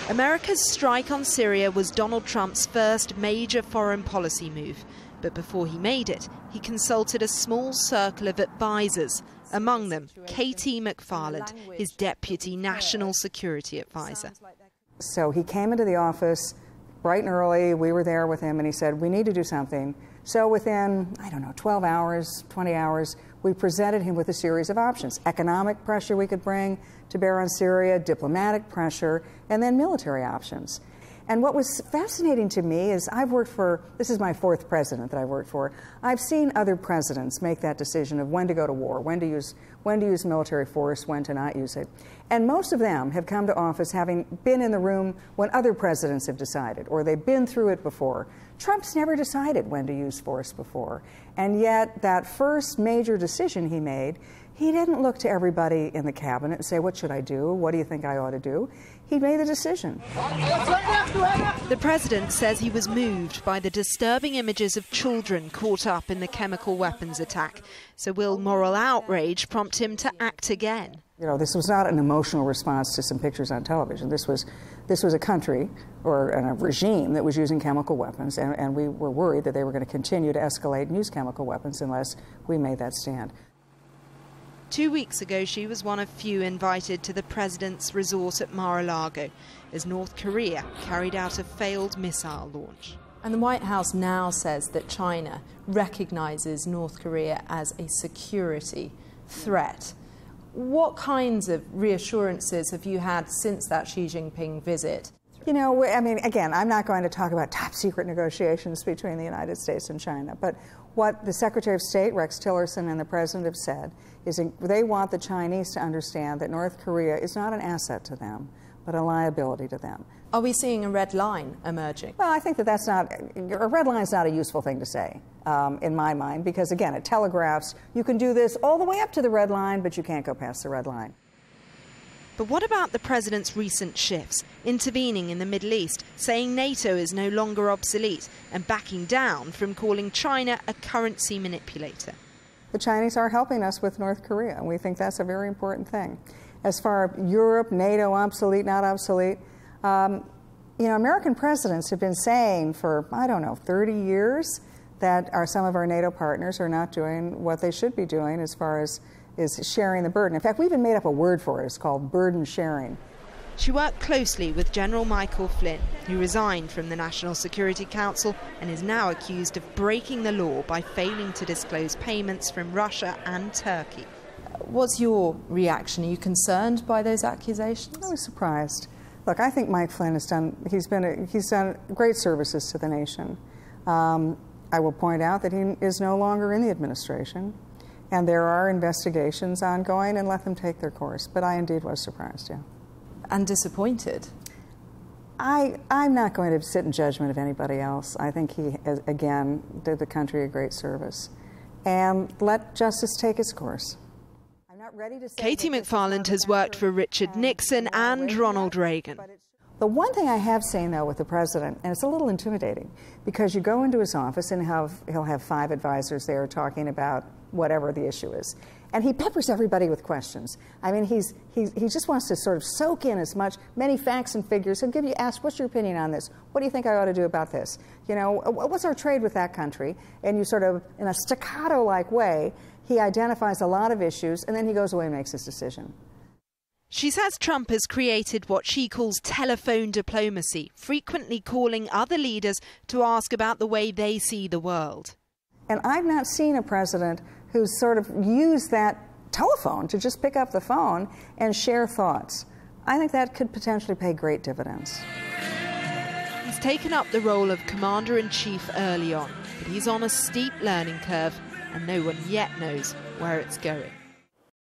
America's strike on Syria was Donald Trump's first major foreign policy move. But before he made it, he consulted a small circle of advisors, among them KT McFarland, his deputy national security advisor. So he came into the office bright and early. We were there with him, and he said, we need to do something. So within, 12 hours, 20 hours, we presented him with a series of options. Economic pressure we could bring to bear on Syria, diplomatic pressure, and then military options. And what was fascinating to me is this is my fourth president that I've worked for. I've seen other presidents make that decision of when to go to war, when to use military force, when to not use it. And most of them have come to office having been in the room when other presidents have decided, or they've been through it before. Trump's never decided when to use force before. And yet that first major decision he made, he didn't look to everybody in the cabinet and say, what should I do? What do you think I ought to do? He made the decision. The president says he was moved by the disturbing images of children caught up in the chemical weapons attack. So will moral outrage prompt him to act again? This was not an emotional response to some pictures on television. This was a country or a regime that was using chemical weapons, and we were worried that they were going to continue to escalate and use chemical weapons unless we made that stand. 2 weeks ago, she was one of few invited to the president's resort at Mar-a-Lago as North Korea carried out a failed missile launch. And the White House now says that China recognizes North Korea as a security threat. What kinds of reassurances have you had since that Xi Jinping visit? Again, I'm not going to talk about top secret negotiations between the United States and China, but what the Secretary of State, Rex Tillerson, and the President have said is they want the Chinese to understand that North Korea is not an asset to them, but a liability to them. Are we seeing a red line emerging? Well, I think a red line is not a useful thing to say, in my mind, because, again, it telegraphs you can do this all the way up to the red line, but you can't go past the red line. But what about the president's recent shifts, intervening in the Middle East, saying NATO is no longer obsolete, and backing down from calling China a currency manipulator? The Chinese are helping us with North Korea, and we think that's a very important thing. As far as Europe, NATO, obsolete, not obsolete, American presidents have been saying for, 30 years that some of our NATO partners are not doing what they should be doing as far as is sharing the burden. In fact, we even made up a word for it. It's called burden sharing. She worked closely with General Michael Flynn, who resigned from the National Security Council and is now accused of breaking the law by failing to disclose payments from Russia and Turkey. What's your reaction? Are you concerned by those accusations? I was surprised. Look, I think Mike Flynn has done great services to the nation. I will point out that he is no longer in the administration, and there are investigations ongoing, and let them take their course. But I indeed was surprised, yeah. And disappointed? I'm not going to sit in judgment of anybody else. I think he, again, did the country a great service. And let justice take its course. I'm not ready to say KT McFarland has worked for Richard Nixon and Ronald Reagan. The one thing I have seen, though, with the president, and it's a little intimidating, because you go into his office and he'll have 5 advisors there talking about whatever the issue is. And he peppers everybody with questions. I mean, he just wants to sort of soak in many facts and figures. He'll ask, what's your opinion on this? What do you think I ought to do about this? What's our trade with that country? And you sort of, in a staccato-like way, he identifies a lot of issues, and then he goes away and makes his decision. She says Trump has created what she calls telephone diplomacy, frequently calling other leaders to ask about the way they see the world. And I've not seen a president who's sort of used that telephone to just pick up the phone and share thoughts. I think that could potentially pay great dividends. He's taken up the role of commander-in-chief early on, but he's on a steep learning curve, and no one yet knows where it's going.